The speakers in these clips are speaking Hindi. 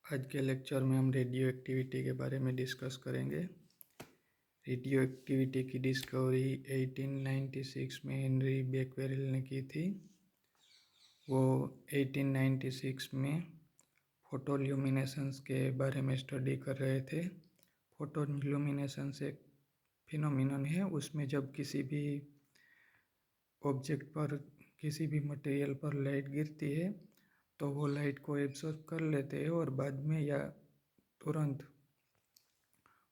आज के लेक्चर में हम रेडियो एक्टिविटी के बारे में डिस्कस करेंगे। रेडियो एक्टिविटी की डिस्कवरी 1896 में हेनरी बेक्वेरेल ने की थी। वो 1896 में फोटोल्यूमिनेशंस के बारे में स्टडी कर रहे थे। फोटोल्यूमिनेशंस एक फिनोमिनन है, उसमें जब किसी भी ऑब्जेक्ट पर, किसी भी मटेरियल पर लाइट गिरती है तो वो लाइट को एब्जॉर्ब कर लेते हैं और बाद में या तुरंत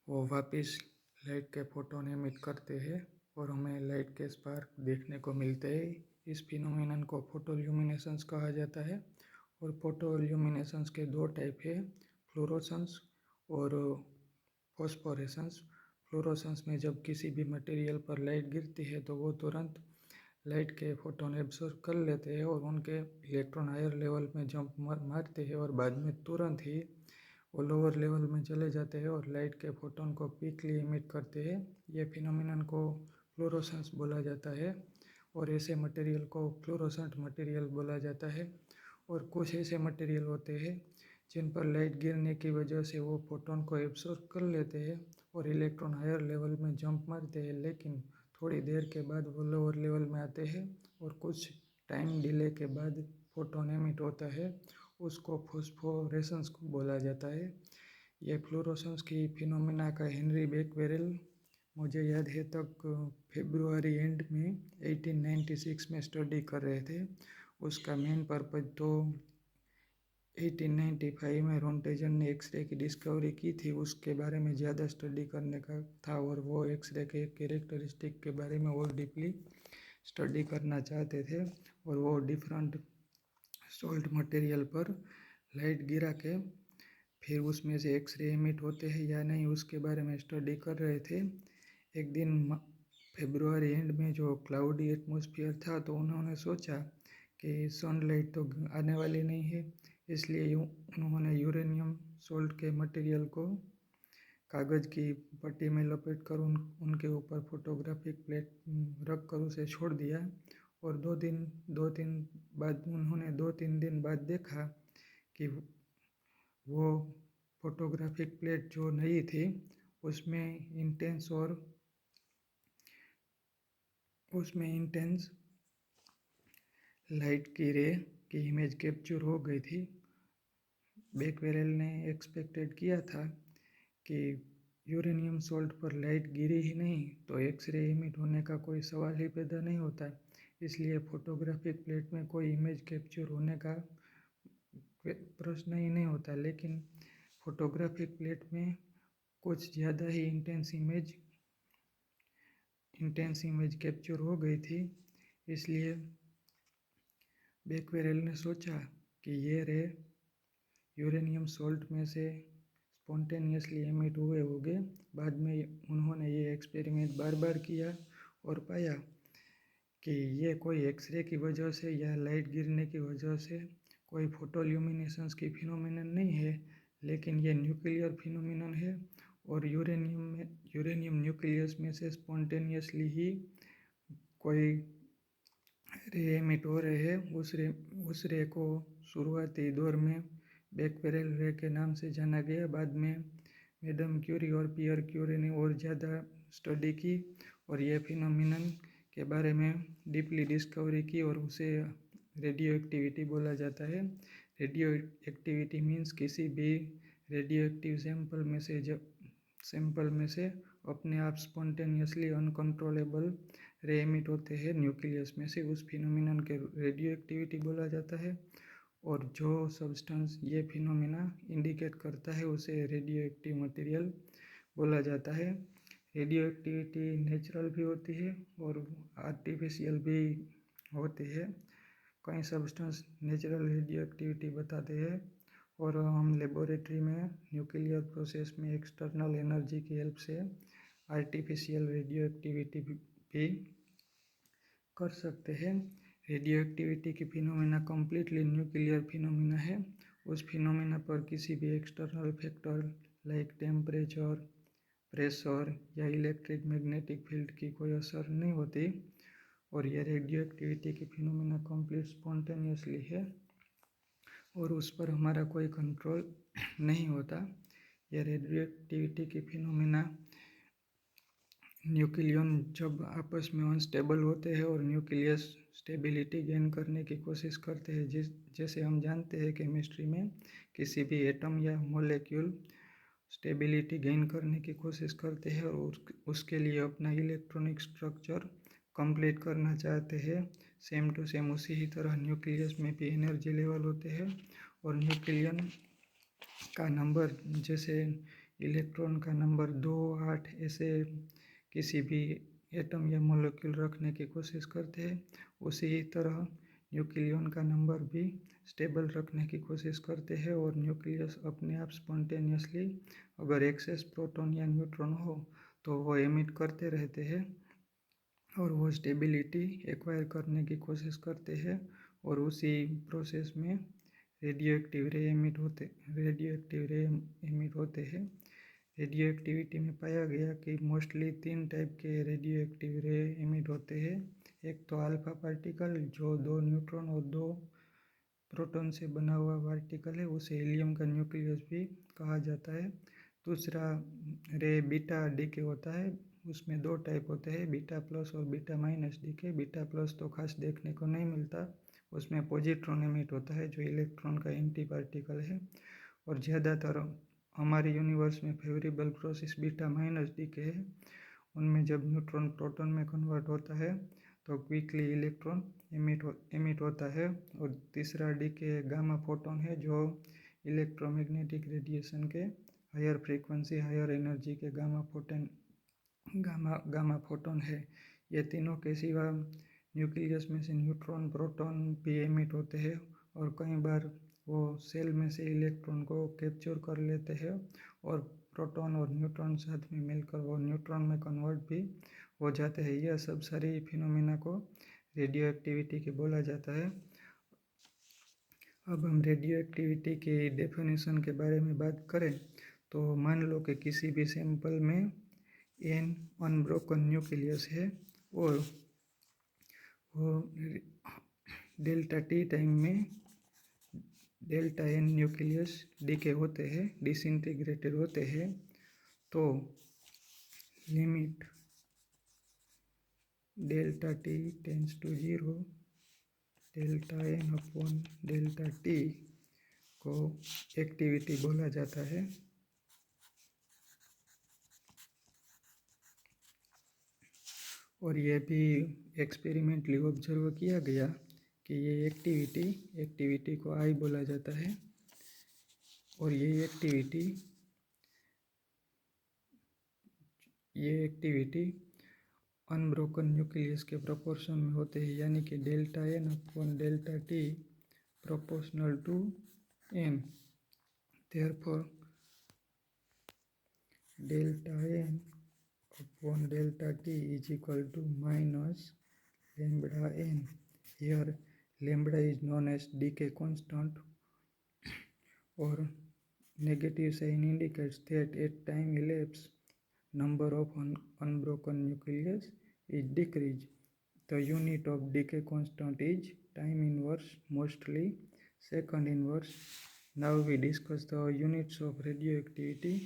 वो वापस लाइट के फोटोन एमिट करते हैं और हमें लाइट के स्पार्क देखने को मिलते हैं। इस फिनोमिनन को फोटोल्यूमिनेशंस कहा जाता है। और फोटोल्यूमिनेशंस के दो टाइप है, फ्लोरोसेंस और फॉस्फोरेसेंस। फ्लोरोसेंस में जब किसी भी मटेरियल पर लाइट गिरती है तो वो तुरंत लाइट के फोटोन एब्जॉर्ब कर लेते हैं और उनके इलेक्ट्रॉन हायर लेवल में जंप मारते हैं और बाद में तुरंत ही वो लोअर लेवल में चले जाते हैं और लाइट के फोटोन को क्विकली इमिट करते हैं। ये फिनोमिनन को फ्लोरोसेंस बोला जाता है और ऐसे मटेरियल को फ्लोरोसेंट मटेरियल बोला जाता है। और कुछ ऐसे मटेरियल होते हैं जिन पर लाइट गिरने की वजह से वो फोटोन को एब्सॉर्ब कर लेते हैं और इलेक्ट्रॉन हायर लेवल में जंप मारते हैं, लेकिन थोड़ी देर के बाद वो लोअर लेवल में आते हैं और कुछ टाइम डिले के बाद फोटोन एमिट होता है, उसको फोस्फोरेसेंस को बोला जाता है। ये फ्लोरोसेंस की फिनोमिना का हेनरी बेक्वेरेल, मुझे याद है तक फेब्रुआरी एंड में 1896 में स्टडी कर रहे थे। उसका मेन पर्पज तो 1895 में रोंटेजन ने एक्सरे की डिस्कवरी की थी, उसके बारे में ज़्यादा स्टडी करने का था और वो एक्सरे के कैरेक्टरिस्टिक के बारे में और डीपली स्टडी करना चाहते थे। और वो डिफरेंट सॉल्ट मटेरियल पर लाइट गिरा के फिर उसमें से एक्सरे एमिट होते हैं या नहीं उसके बारे में स्टडी कर रहे थे। एक दिन फरवरी एंड में जो क्लाउडी एटमॉस्फेयर था तो उन्होंने सोचा कि सनलाइट तो आने वाली नहीं है, इसलिए उन्होंने यूरेनियम सोल्ट के मटेरियल को कागज़ की पट्टी में लपेट कर उनके ऊपर फोटोग्राफिक प्लेट रख कर उसे छोड़ दिया। और दो तीन दिन बाद देखा कि वो फोटोग्राफिक प्लेट जो नई थी उसमें इंटेंस लाइट की रे की इमेज कैप्चर हो गई थी। बेक्वेरेल ने एक्सपेक्टेड किया था कि यूरेनियम सोल्ट पर लाइट गिरी ही नहीं तो एक्सरे इमिट होने का कोई सवाल ही पैदा नहीं होता, इसलिए फोटोग्राफिक प्लेट में कोई इमेज कैप्चर होने का प्रश्न ही नहीं होता। लेकिन फोटोग्राफिक प्लेट में कुछ ज़्यादा ही इंटेंस इमेज कैप्चर हो गई थी, इसलिए बेक्वेरेल ने सोचा कि ये रे यूरेनियम सोल्ट में से स्पॉन्टेनियसली एमिट हुए होंगे। बाद में उन्होंने ये एक्सपेरिमेंट बार बार किया और पाया कि ये कोई एक्सरे की वजह से या लाइट गिरने की वजह से कोई फोटोल्यूमिनेशंस की फिनोमिनन नहीं है, लेकिन ये न्यूक्लियर फिनोमिनन है और यूरेनियम न्यूक्लियस में से स्पॉन्टेनियसली ही कोई रे एमिट हो रहे हैं। उस रे को शुरुआती दौर में बेक्वेरेल रे के नाम से जाना गया। बाद में मैडम क्यूरी और पियर क्यूरी ने और ज़्यादा स्टडी की और ये फिनोमिनन के बारे में डीपली डिस्कवरी की और उसे रेडियो एक्टिविटी बोला जाता है। रेडियो एक्टिविटी मीन्स किसी भी रेडियो एक्टिव सैंपल में से अपने आप स्पॉन्टेनियसली अनकंट्रोलेबल रे एमिट होते हैं न्यूक्लियस में से, उस फिनोमिनन के रेडियो एक्टिविटी बोला जाता है। और जो सब्सटेंस ये फिनोमिना इंडिकेट करता है उसे रेडियो एक्टिव मटेरियल बोला जाता है। रेडियो एक्टिविटी नेचुरल भी होती है और आर्टिफिशियल भी होती है। कई सब्सटेंस नेचुरल रेडियो एक्टिविटी बताते हैं और हम लेबोरेटरी में न्यूक्लियर प्रोसेस में एक्सटर्नल एनर्जी की हेल्प से आर्टिफिशियल रेडियो एक्टिविटी भी कर सकते हैं। रेडियो एक्टिविटी की फिनोमिना कम्प्लीटली न्यूक्लियर फिनोमिना है। उस फिनोमिना पर किसी भी external factor like temperature, pressure या इलेक्ट्रिक मैग्नेटिक फील्ड की कोई असर नहीं होती और यह रेडियो एक्टिविटी की फिनोमिना कंप्लीट स्पॉन्टेनियसली है और उस पर हमारा कोई कंट्रोल नहीं होता। यह रेडियो एक्टिविटी की फिनोमिना न्यूक्लियन जब आपस में अनस्टेबल होते हैं और न्यूक्लियस स्टेबिलिटी गेन करने की कोशिश करते हैं, जैसे हम जानते हैं केमिस्ट्री में किसी भी एटम या मॉलिक्यूल स्टेबिलिटी गेन करने की कोशिश करते हैं और उसके लिए अपना इलेक्ट्रॉनिक स्ट्रक्चर कंप्लीट करना चाहते हैं। सेम टू सेम उसी ही तरह न्यूक्लियस में भी एनर्जी लेवल होते हैं और न्यूक्लियन का नंबर, जैसे इलेक्ट्रॉन का नंबर 2, 8 ऐसे किसी भी एटम या मॉलिक्यूल रखने की कोशिश करते हैं, उसी ही तरह न्यूक्लियन का नंबर भी स्टेबल रखने की कोशिश करते हैं। और न्यूक्लियस अपने आप स्पॉन्टेनियसली अगर एक्सेस प्रोटॉन या न्यूट्रॉन हो तो वो एमिट करते रहते हैं और वो स्टेबिलिटी एक्वायर करने की कोशिश करते हैं और उसी प्रोसेस में रेडियो एक्टिव रे एमिट होते हैं। रेडियो एक्टिविटी में पाया गया कि मोस्टली 3 टाइप के रेडियो एक्टिव रे एमिट होते हैं। एक तो अल्फा पार्टिकल जो 2 न्यूट्रॉन और 2 प्रोटॉन से बना हुआ पार्टिकल है, उसे हीलियम का न्यूक्लियस भी कहा जाता है। दूसरा रे बीटा डीके होता है, उसमें 2 टाइप होते हैं, बीटा प्लस और beta minus decay. Beta plus तो खास देखने को नहीं मिलता, उसमें पॉजिट्रॉन एमिट होता है जो इलेक्ट्रॉन का एंटी पार्टिकल है। और ज़्यादातर हमारे यूनिवर्स में favourable process beta minus decay है। उनमें जब न्यूट्रॉन प्रोटॉन में कन्वर्ट होता है तो क्विकली इलेक्ट्रॉन एमिट होता है। और तीसरा डीके गामा फोटोन है जो इलेक्ट्रोमैग्नेटिक रेडिएशन के हायर फ्रीक्वेंसी हायर एनर्जी के गामा फोटोन है। ये तीनों के सिवा न्यूक्लियस में से न्यूट्रॉन प्रोटॉन भी एमिट होते हैं और कई बार वो सेल में से इलेक्ट्रॉन को कैप्चर कर लेते हैं और प्रोटॉन और न्यूट्रॉन साथ में मिलकर वो न्यूट्रॉन में कन्वर्ट भी हो जाते हैं। यह सब सारी फिनोमिना को रेडियो एक्टिविटी के बोला जाता है। अब हम रेडियो एक्टिविटी की डेफिनेशन के बारे में बात करें तो मान लो कि किसी भी सैंपल में n अनब्रोकन न्यूक्लियस है और वो डेल्टा टी टाइम में डेल्टा n न्यूक्लियस डीके होते हैं, डिसइंटीग्रेटेड होते हैं, तो limit delta T tends to 0 delta n upon delta T को एक्टिविटी बोला जाता है। और ये भी एक्सपेरिमेंटली ऑब्जर्व किया गया कि ये एक्टिविटी को आई बोला जाता है और ये एक्टिविटी अनब्रोकन न्यूक्लियस के प्रोपोर्शन में होते हैं, यानी कि delta n upon delta T proportional to n। Therefore delta n upon delta t is equal to minus lambda n. Here lambda is known as decay constant or negative sign indicates that at time elapsed number of unbroken nucleus is decreased. The unit of decay constant is time inverse, mostly second inverse. Now we discuss the units of radioactivity.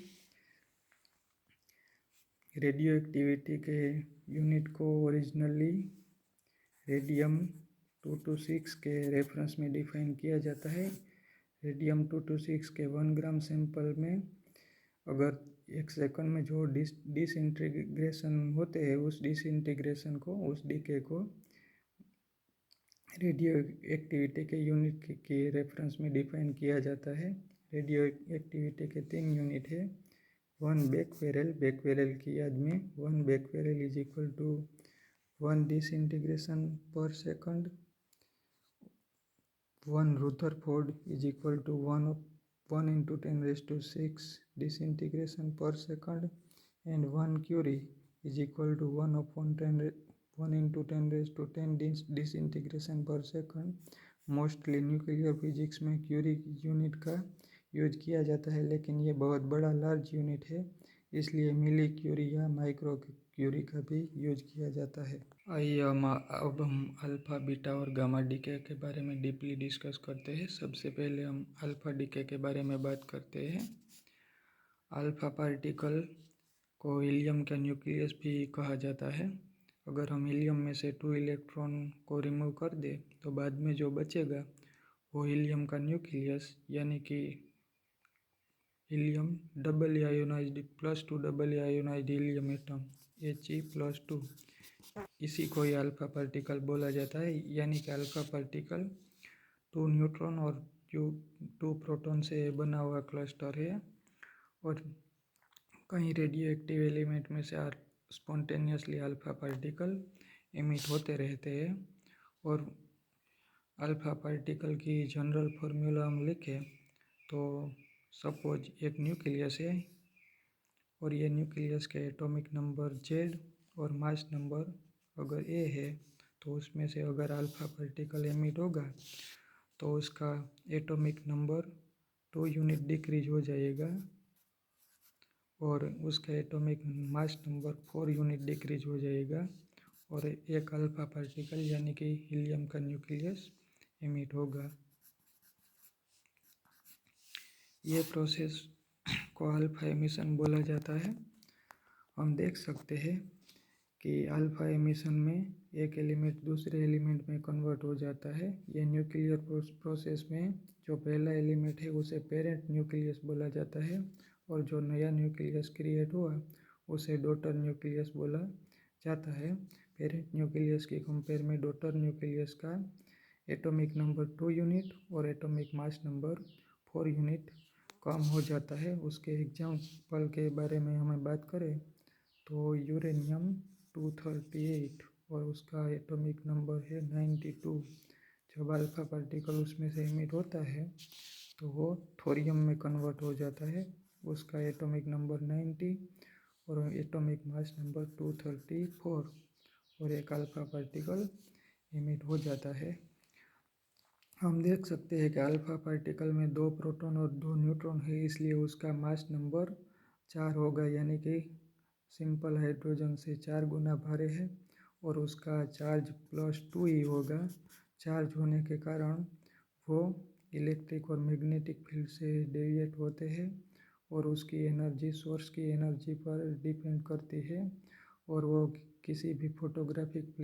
Radio activity के यूनिट को ओरिजिनली रेडियम 226 के रेफरेंस में डिफाइन किया जाता है। रेडियम 226 के 1 ग्राम सैंपल में अगर 1 सेकंड में जो डिसइंटीग्रेशन होते हैं उस डिसइंटीग्रेशन को, उस डीके को रेडियो एक्टिविटी के यूनिट के रेफरेंस में डिफाइन किया जाता है। रेडियो एक्टिविटी के 3 यूनिट है। 1 बैकवेरल की याद में 1 becquerel is equal to 1 disintegration per second. 1 rutherford is equal to 1 into 10⁶ disintegration per second and 1 curie is equal to 1 into 10⁻10 disintegration per second. Mostly nuclear physics में क्यूरी यूनिट का यूज किया जाता है, लेकिन ये बहुत बड़ा लार्ज यूनिट है, इसलिए मिली क्यूरी या माइक्रो क्यूरी का भी यूज किया जाता है। आइए अब हम अल्फ़ा, बीटा और गामा डीके के बारे में डीपली डिस्कस करते हैं। सबसे पहले हम अल्फ़ा डीके के बारे में बात करते हैं। अल्फ़ा पार्टिकल को हीलियम का न्यूक्लियस भी कहा जाता है। अगर हम हीलियम में से 2 इलेक्ट्रॉन को रिमूव कर दें तो बाद में जो बचेगा वो हीलियम का न्यूक्लियस यानी कि helium double ionised +2 double ionised helium atom He+2, इसी को ही अल्फ़ा पार्टिकल बोला जाता है। यानी कि अल्फ़ा पार्टिकल 2 न्यूट्रॉन और 2 प्रोटॉन से बना हुआ क्लस्टर है। और कहीं रेडियो एक्टिव एलिमेंट में से स्पॉन्टेनियसली अल्फ़ा पार्टिकल एमिट होते रहते हैं। और अल्फ़ा पार्टिकल की जनरल फार्मूला हम लिखें तो सपोज एक न्यूक्लियस है और ये न्यूक्लियस के एटॉमिक नंबर Z और मास नंबर अगर A है तो उसमें से अगर अल्फ़ा पार्टिकल एमिट होगा तो उसका एटॉमिक नंबर 2 यूनिट डिक्रीज हो जाएगा और उसका atomic mass number 4 unit decrease हो जाएगा और एक अल्फ़ा पार्टिकल यानी कि हीलियम का न्यूक्लियस एमिट होगा। ये प्रोसेस को अल्फ़ा एमिशन बोला जाता है। हम देख सकते हैं कि अल्फ़ा एमिशन में एक एलिमेंट दूसरे एलिमेंट में कन्वर्ट हो जाता है। ये न्यूक्लियर प्रोसेस में जो पहला एलिमेंट है उसे पेरेंट न्यूक्लियस बोला जाता है और जो नया न्यूक्लियस क्रिएट हुआ उसे डॉटर न्यूक्लियस बोला जाता है। पेरेंट न्यूक्लियस की कंपेयर में डॉटर न्यूक्लियस का एटॉमिक नंबर 2 यूनिट और एटॉमिक मास नंबर 4 यूनिट कम हो जाता है। उसके एग्जाम्पल के बारे में हमें बात करें तो यूरेनियम 238 और उसका एटॉमिक नंबर है 92। जब अल्फ़ा पार्टिकल उसमें से एमिट होता है तो वो थोरियम में कन्वर्ट हो जाता है। उसका एटॉमिक नंबर 90 और एटॉमिक मास नंबर 234 और एक अल्फ़ा पार्टिकल एमिट हो जाता है। हम देख सकते हैं कि अल्फ़ा पार्टिकल में 2 प्रोटॉन और 2 न्यूट्रॉन है, इसलिए उसका मास नंबर 4 होगा यानी कि सिंपल हाइड्रोजन से 4 गुना भारी है और उसका चार्ज +2 ही होगा। चार्ज होने के कारण वो इलेक्ट्रिक और मैग्नेटिक फील्ड से डेविएट होते हैं और उसकी एनर्जी सोर्स की एनर्जी पर डिपेंड करती है और वो किसी भी फोटोग्राफिक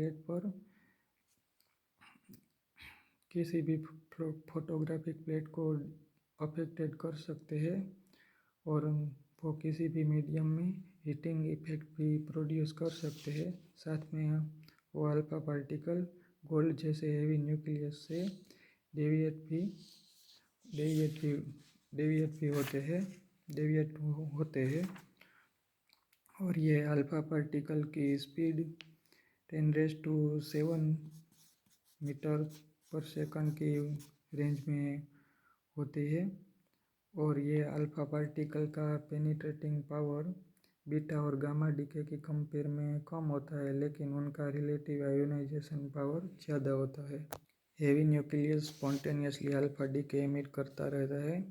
प्लेट को अफेक्टेड कर सकते हैं और वो किसी भी मीडियम में हीटिंग इफेक्ट भी प्रोड्यूस कर सकते हैं। साथ में वो अल्फ़ा पार्टिकल गोल्ड जैसे हेवी न्यूक्लियस से डेविएट होते हैं और ये अल्फ़ा पार्टिकल की स्पीड 10⁻⁷ मीटर पर सेकंड की रेंज में होती है और ये अल्फ़ा पार्टिकल का पेनिट्रेटिंग पावर बीटा और गामा डीके की कंपेयर में कम होता है, लेकिन उनका रिलेटिव आयोनाइजेशन पावर ज़्यादा होता है। Heavy nucleus spontaneously alpha decay emit करता रहता है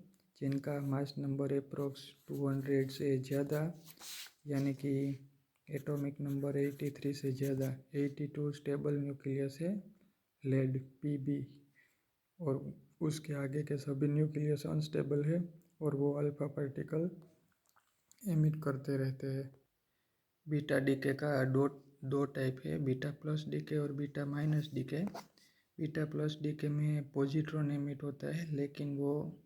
जिनका मास नंबर अप्रोक्स 200 से ज़्यादा यानी कि एटॉमिक नंबर 83 से ज़्यादा। 82 स्टेबल न्यूक्लियस है लेड Pb और उसके आगे के सभी न्यूक्लियस अनस्टेबल है और वो अल्फ़ा पार्टिकल एमिट करते रहते हैं। बीटा डीके का दो टाइप है, बीटा प्लस डीके और beta minus decay. Beta plus decay में पॉजिट्रॉन एमिट होता है लेकिन वो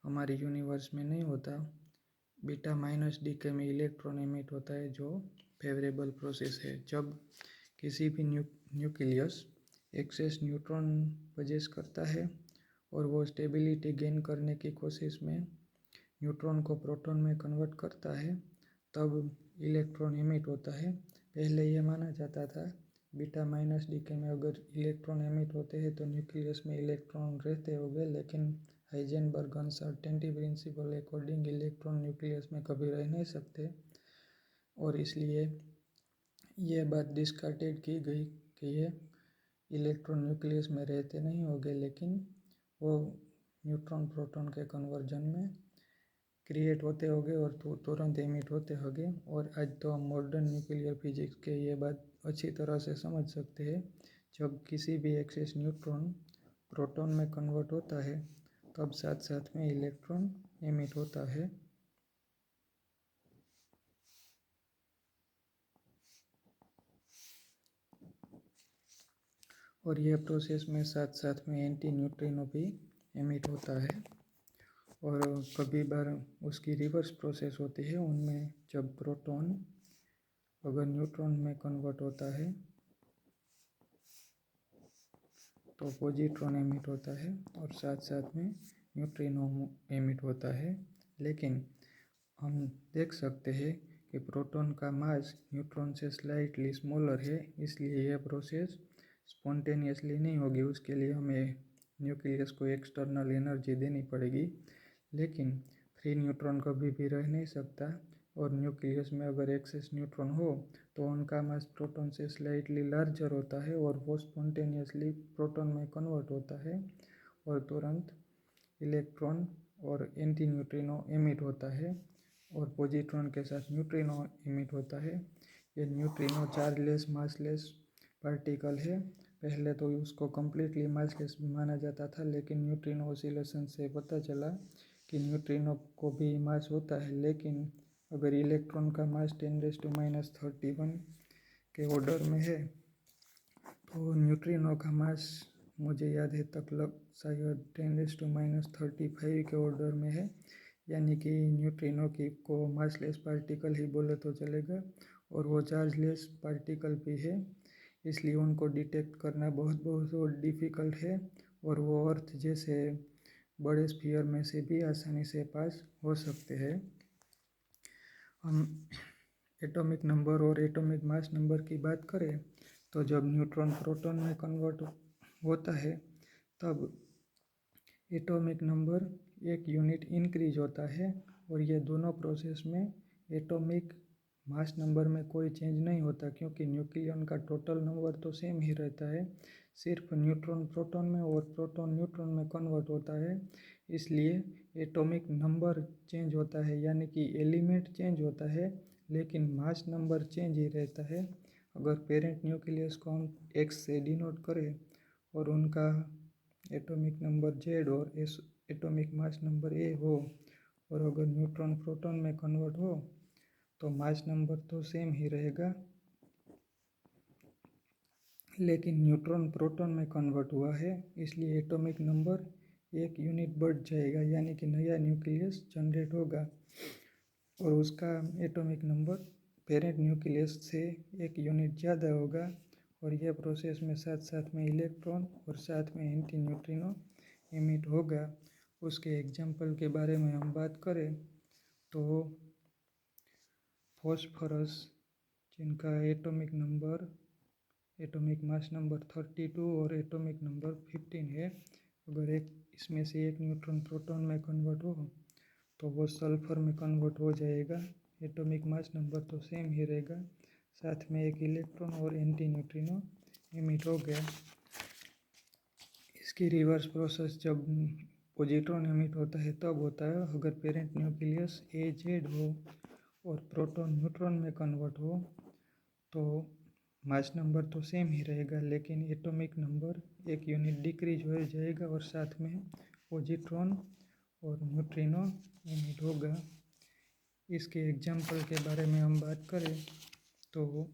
हमारे यूनिवर्स में नहीं होता। बीटा माइनस डीके में इलेक्ट्रॉन एमिट होता है जो फेवरेबल प्रोसेस है। जब किसी भी न्यूक्लियस एक्सेस न्यूट्रॉन पजेस करता है और वो स्टेबिलिटी गेन करने की कोशिश में न्यूट्रॉन को प्रोटॉन में कन्वर्ट करता है तब इलेक्ट्रॉन एमिट होता है। पहले ये माना जाता था बीटा माइनस डीके में अगर इलेक्ट्रॉन एमिट होते हैं तो न्यूक्लियस में इलेक्ट्रॉन रहते होंगे, लेकिन Heisenberg uncertainty principle according electron nucleus में कभी रह नहीं सकते और इसलिए ये बात डिस्कार्टेड की गई कि ये इलेक्ट्रॉन न्यूक्लियस में रहते नहीं होंगे, लेकिन वो न्यूट्रॉन प्रोटॉन के कन्वर्जन में क्रिएट होते होंगे और तुरंत एमिट होते होंगे। और आज तो हम मॉडर्न न्यूक्लियर फिजिक्स के ये बात अच्छी तरह से समझ सकते हैं। जब किसी भी एक्सेस न्यूट्रॉन प्रोटॉन में कन्वर्ट होता है तब साथ साथ में इलेक्ट्रॉन एमिट होता है। और यह प्रोसेस में साथ साथ में एंटी न्यूट्रिनो भी एमिट होता है। और कभी बार उसकी रिवर्स प्रोसेस होती है, उनमें जब प्रोटॉन अगर न्यूट्रॉन में कन्वर्ट होता है तो पॉजिट्रॉन एमिट होता है और साथ साथ में न्यूट्रिनो एमिट होता है। लेकिन हम देख सकते हैं कि प्रोटॉन का मास न्यूट्रॉन से स्लाइटली स्मॉलर है, इसलिए यह प्रोसेस स्पॉन्टेनियसली नहीं होगी। उसके लिए हमें न्यूक्लियस को एक्सटर्नल एनर्जी देनी पड़ेगी। लेकिन फ्री न्यूट्रॉन कभी भी रह नहीं सकता और न्यूक्लियस में अगर एक्सेस न्यूट्रॉन हो तो उनका मास प्रोटॉन से स्लाइटली लार्जर होता है और वो स्पॉन्टेनियसली प्रोटॉन में कन्वर्ट होता है और तुरंत इलेक्ट्रॉन और एंटी न्यूट्रिनो एमिट होता है और पॉजिट्रॉन के साथ न्यूट्रिनो एमिट होता है। ये न्यूट्रिनो चार्जलेस मासलेस पार्टिकल है। पहले तो उसको कम्प्लीटली मासलेस माना जाता था, लेकिन न्यूट्रिनो ऑसिलेशन से पता चला कि न्यूट्रिनो को भी मास होता है। लेकिन अगर इलेक्ट्रॉन का मास 10⁻³ के ऑर्डर में है तो न्यूट्रिनो का मास मुझे याद है तक शायद 10⁻35 के ऑर्डर में है। यानी कि न्यूट्रिनो की को मासलेस पार्टिकल ही बोले तो चलेगा और वो चार्जलेस पार्टिकल भी है, इसलिए उनको डिटेक्ट करना बहुत बहुत डिफ़िकल्ट है और वो अर्थ जैसे बड़े स्फीयर में से भी आसानी से पास हो सकते हैं। हम एटॉमिक नंबर और एटॉमिक मास नंबर की बात करें तो जब न्यूट्रॉन प्रोटॉन में कन्वर्ट होता है तब एटॉमिक नंबर एक यूनिट इंक्रीज होता है और ये दोनों प्रोसेस में एटॉमिक मास नंबर में कोई चेंज नहीं होता, क्योंकि न्यूक्लियन का टोटल नंबर तो सेम ही रहता है। सिर्फ न्यूट्रॉन प्रोटॉन में और प्रोटॉन न्यूट्रॉन में कन्वर्ट होता है, इसलिए एटॉमिक नंबर चेंज होता है, यानी कि एलिमेंट चेंज होता है लेकिन मास नंबर चेंज ही रहता है। अगर पेरेंट न्यूक्लियस को हम X से डिनोट करें और उनका एटॉमिक नंबर Z और एटॉमिक मास नंबर A हो और अगर न्यूट्रॉन प्रोटॉन में कन्वर्ट हो तो मास नंबर तो सेम ही रहेगा, लेकिन न्यूट्रॉन प्रोटॉन में कन्वर्ट हुआ है इसलिए एटॉमिक नंबर एक यूनिट बढ़ जाएगा, यानी कि नया न्यूक्लियस जनरेट होगा और उसका एटॉमिक नंबर पेरेंट न्यूक्लियस से एक यूनिट ज़्यादा होगा। और यह प्रोसेस में साथ साथ में इलेक्ट्रॉन और साथ में एंटी न्यूट्रिनो एमिट होगा। उसके एग्जाम्पल के बारे में हम बात करें तो फॉस्फोरस, जिनका एटॉमिक मास नंबर 32 और एटॉमिक नंबर 15 है, अगर इसमें से एक न्यूट्रॉन प्रोटॉन में कन्वर्ट हो तो वो सल्फर में कन्वर्ट हो जाएगा। एटॉमिक मास नंबर तो सेम ही रहेगा, साथ में एक इलेक्ट्रॉन और एंटी न्यूट्रिनो एमिट हो गया। इसकी रिवर्स प्रोसेस जब पॉजिट्रॉन एमिट होता है तब होता है अगर पेरेंट न्यूक्लियस AZ हो और प्रोटॉन न्यूट्रॉन में कन्वर्ट हो तो मास नंबर तो सेम ही रहेगा, लेकिन एटॉमिक नंबर एक यूनिट डिक्रीज हो जाएगा और साथ में पॉजिट्रॉन और न्यूट्रिनो एमिट होगा। इसके एग्जाम्पल के बारे में हम बात करें तो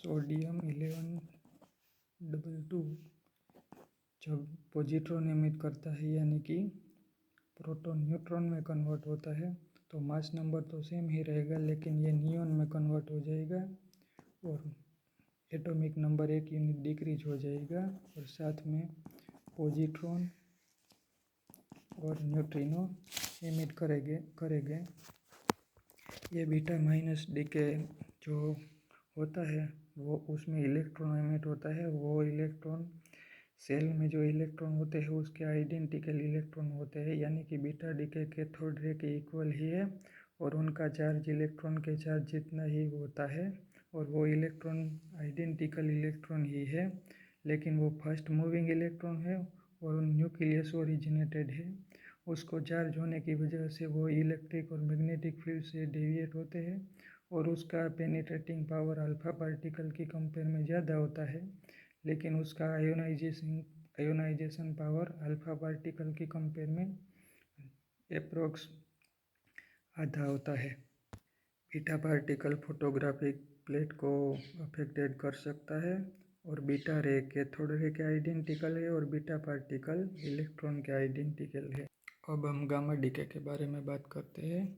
सोडियम 1122 जब पॉजिट्रॉन एमिट करता है, यानी कि प्रोटॉन न्यूट्रॉन में कन्वर्ट होता है, तो मास नंबर तो सेम ही रहेगा लेकिन ये नियॉन में कन्वर्ट हो जाएगा और एटॉमिक नंबर एक यूनिट डिक्रीज हो जाएगा और साथ में पॉजिट्रॉन और न्यूट्रिनो एमिट करेंगे। ये बीटा माइनस डीके जो होता है वो उसमें इलेक्ट्रॉन एमिट होता है। वो इलेक्ट्रॉन सेल में जो इलेक्ट्रॉन होते हैं उसके आइडेंटिकल इलेक्ट्रॉन होते हैं, यानी कि बीटा डी के कैथोड रे के इक्वल ही है और उनका चार्ज इलेक्ट्रॉन के चार्ज जितना ही होता है और वो इलेक्ट्रॉन आइडेंटिकल इलेक्ट्रॉन ही है, लेकिन वो फर्स्ट मूविंग इलेक्ट्रॉन है और न्यूक्लियस ओरिजिनेटेड है। उसको चार्ज होने की वजह से वो इलेक्ट्रिक और मैग्नेटिक फील्ड से डेविएट होते हैं और उसका पेनिट्रेटिंग पावर अल्फा पार्टिकल की कंपेयर में ज़्यादा होता है, लेकिन उसका आयोनाइजेशन पावर अल्फा पार्टिकल की कंपेयर में अप्रोक्स आधा होता है। बीटा पार्टिकल फोटोग्राफिक प्लेट को अफेक्टेड कर सकता है और बीटा रे कैथोड रे के आइडेंटिकल है और बीटा पार्टिकल इलेक्ट्रॉन के आइडेंटिकल है। अब हम गामा डीके के बारे में बात करते हैं।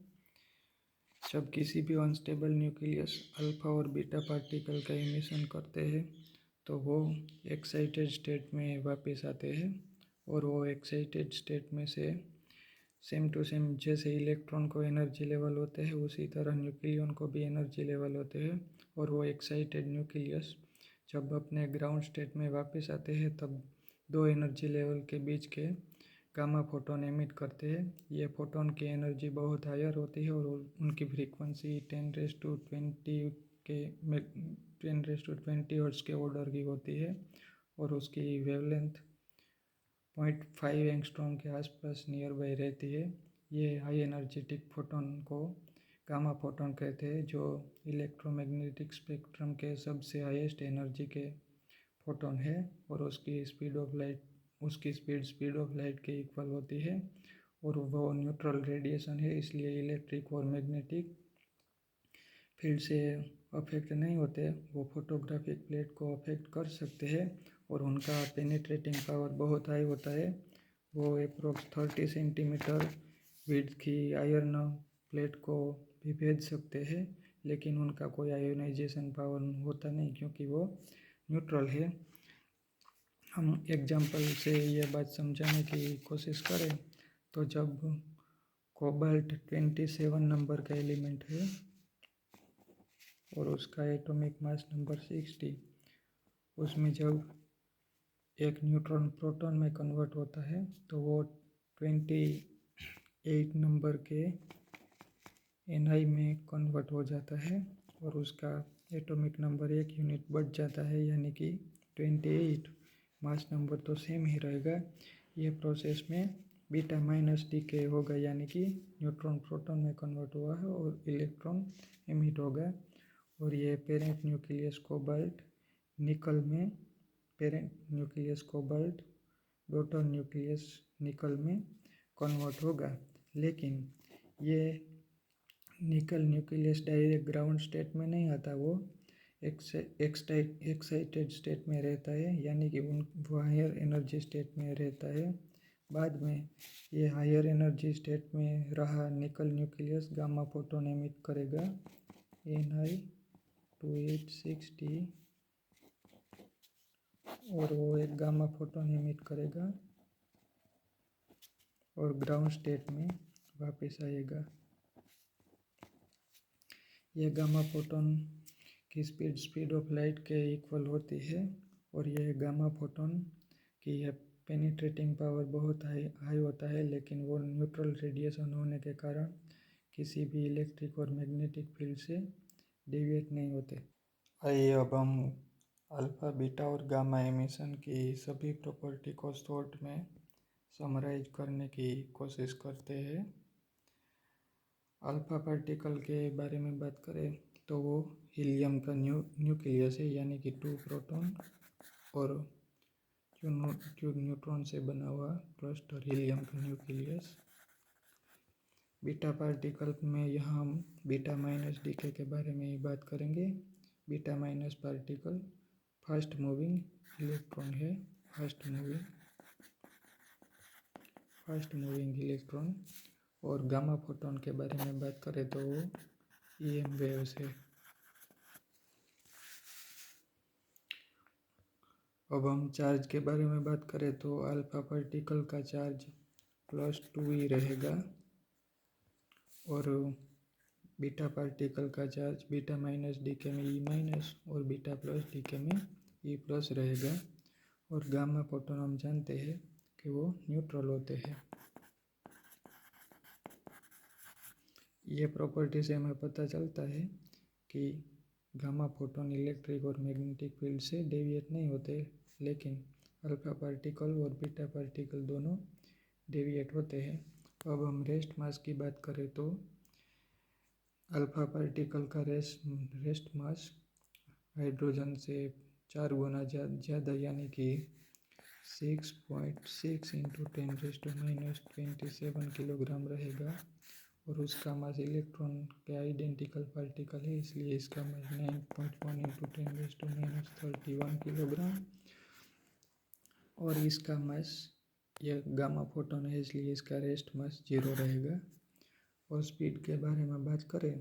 जब किसी भी अनस्टेबल न्यूक्लियस अल्फा और बीटा पार्टिकल का इमिशन करते हैं तो वो एक्साइटेड स्टेट में वापस आते हैं और वो एक्साइटेड स्टेट में से सेम टू सेम जैसे इलेक्ट्रॉन को एनर्जी लेवल होते हैं उसी तरह न्यूक्लियन को भी एनर्जी लेवल होते हैं और वो एक्साइटेड न्यूक्लियस जब अपने ग्राउंड स्टेट में वापस आते हैं तब दो एनर्जी लेवल के बीच के गामा फोटोन एमिट करते हैं। ये फोटोन की एनर्जी बहुत हायर होती है और उनकी फ्रीक्वेंसी 10⁻20 के 10⁻20 हर्ट्ज के ऑर्डर की होती है और उसकी वेवलेंथ 0.5 एंगस्ट्रॉम के आसपास नियर बाई रहती है। ये हाई एनर्जेटिक फोटोन को गामा फोटोन कहते हैं, जो इलेक्ट्रोमैग्नेटिक स्पेक्ट्रम के सबसे हाईएस्ट एनर्जी के फोटोन है और उसकी स्पीड ऑफ लाइट के इक्वल होती है और वो न्यूट्रल रेडिएशन है, इसलिए इलेक्ट्रिक और मैग्नेटिक फील्ड से अफेक्ट नहीं होते। वो फोटोग्राफिक प्लेट को अफेक्ट कर सकते हैं और उनका पेनिट्रेटिंग पावर बहुत हाई होता है। वो अप्रोक्स 30 सेंटीमीटर विड्थ की आयरन प्लेट को भी भेज सकते हैं, लेकिन उनका कोई आयोनाइजेशन पावर होता नहीं क्योंकि वो न्यूट्रल है। हम एग्जाम्पल से ये बात समझाने की कोशिश करें तो जब कोबाल्ट 27 नंबर का एलिमेंट है और उसका एटॉमिक मास नंबर 60, उसमें जब एक न्यूट्रॉन प्रोटॉन में कन्वर्ट होता है तो वो 28 नंबर के Ni में कन्वर्ट हो जाता है और उसका एटॉमिक नंबर 1 यूनिट बढ़ जाता है, यानी कि 28। मास नंबर तो सेम ही रहेगा। ये प्रोसेस में बीटा माइनस डीके होगा, यानी कि न्यूट्रॉन प्रोटॉन में कन्वर्ट हुआ है और इलेक्ट्रॉन एमिट होगा और ये पेरेंट न्यूक्लियस कोबाल्ट निकल में डॉटर न्यूक्लियस निकल में कन्वर्ट होगा। लेकिन ये निकल न्यूक्लियस डायरेक्ट ग्राउंड स्टेट में नहीं आता, वो एक्साइटेड स्टेट में रहता है, यानी कि वो हायर एनर्जी स्टेट में रहता है। बाद में ये हायर एनर्जी स्टेट में रहा निकल न्यूक्लियस गामा फोटोन एमिट करेगा Ni2860 और वो एक गामा फोटोन एमिट करेगा और ग्राउंड स्टेट में वापस आएगा। यह गामा फोटोन की स्पीड ऑफ लाइट के इक्वल होती है और यह गामा फोटोन की पेनिट्रेटिंग पावर बहुत हाई होता है, लेकिन वो न्यूट्रल रेडिएशन होने के कारण किसी भी इलेक्ट्रिक और मैग्नेटिक फील्ड से डेविएट नहीं होते। आइए अब हम अल्फा, बीटा और गामा एमिशन की सभी प्रॉपर्टी को शॉर्ट में समराइज करने की कोशिश करते हैं। अल्फा पार्टिकल के बारे में बात करें तो वो हीलियम का न्यूक्लियस है, यानी कि 2 प्रोटॉन और जो न्यूट्रॉन से बना हुआ क्लस्टर हीलियम का न्यूक्लियस। बीटा पार्टिकल में यहाँ हम बीटा माइनस डीके के बारे में ही बात करेंगे। Beta minus particle fast moving electron है, फास्ट मूविंग इलेक्ट्रॉन। और गामा फोटोन के बारे में बात करें तो वो EM वेव्स है। अब हम चार्ज के बारे में बात करें तो अल्फा पार्टिकल का चार्ज +2 ही रहेगा और बीटा पार्टिकल का चार्ज बीटा माइनस डीके में E- और बीटा प्लस डीके में E+ रहेगा और गामा फोटोन हम जानते हैं कि वो न्यूट्रल होते हैं। ये प्रॉपर्टी से हमें पता चलता है कि गामा फोटोन इलेक्ट्रिक और मैग्नेटिक फील्ड से डेविएट नहीं होते, लेकिन अल्फा पार्टिकल और बीटा पार्टिकल दोनों डेविएट होते हैं। अब हम रेस्ट मास की बात करें तो अल्फा पार्टिकल का रेस्ट मास हाइड्रोजन से 4 गुना ज़्यादा यानी कि 6.6 इंटू 10⁻⁻27 किलोग्राम रहेगा। और उसका मास इलेक्ट्रॉन के आइडेंटिकल पार्टिकल है, इसलिए इसका मास 9.1 इंटू 10⁻31 किलोग्राम। और इसका मास, यह गामा फोटोन है इसलिए इसका रेस्ट मास 0 रहेगा। और स्पीड के बारे में बात करें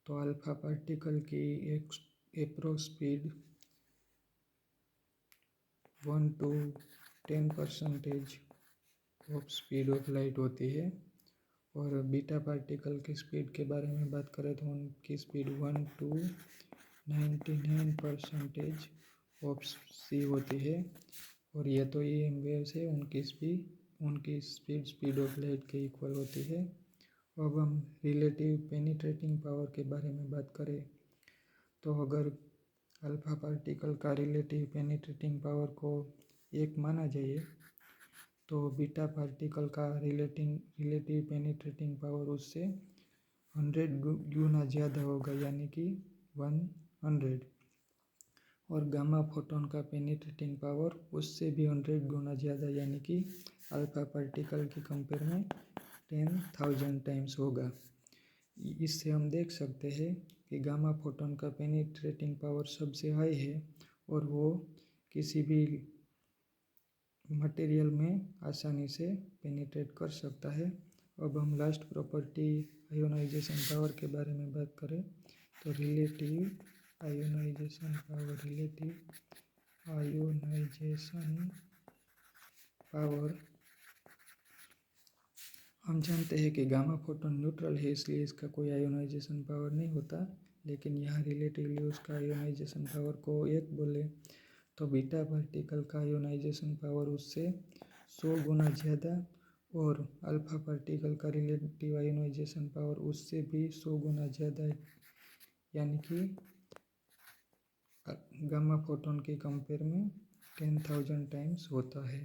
तो अल्फा पार्टिकल की एक approx speed 1 to 10% of speed of light होती है। और बीटा पार्टिकल की स्पीड के बारे में बात करें तो उनकी स्पीड 1 to 99% ऑफ सी होती है। और ये तो EM वेव्स है, उनकी स्पीड ऑफ लाइट के इक्वल होती है। अब हम रिलेटिव पेनिट्रेटिंग पावर के बारे में बात करें तो अगर अल्फा पार्टिकल का रिलेटिव पेनिट्रेटिंग पावर को 1 माना जाए तो बीटा पार्टिकल का रिलेटिव पेनिट्रेटिंग पावर उससे 100 गुना ज़्यादा होगा यानी कि 100। और गामा फोटोन का पेनिट्रेटिंग पावर उससे भी 100 गुना ज़्यादा यानी कि अल्फा पार्टिकल के कंपेयर में 10,000 टाइम्स होगा। इससे हम देख सकते हैं कि गामा फोटोन का पेनिट्रेटिंग पावर सबसे हाई है और वो किसी भी मटेरियल में आसानी से पेनिट्रेट कर सकता है। अब हम लास्ट प्रॉपर्टी आयोनाइजेशन पावर के बारे में बात करें तो रिलेटिव आयोनाइजेशन पावर हम जानते हैं कि गामा फोटोन न्यूट्रल है, इसलिए इसका कोई आयोनाइजेशन पावर नहीं होता। लेकिन यहाँ रिलेटिवली उसका आयोनाइजेशन पावर को 1 बोले तो बीटा पार्टिकल का आयोनाइजेशन पावर उससे 100 गुना ज़्यादा और अल्फा पार्टिकल का रिलेटिव आयोनाइजेशन पावर उससे भी 100 गुना ज़्यादा यानी कि गामा फोटोन के कंपेयर में 10,000 टाइम्स होता है।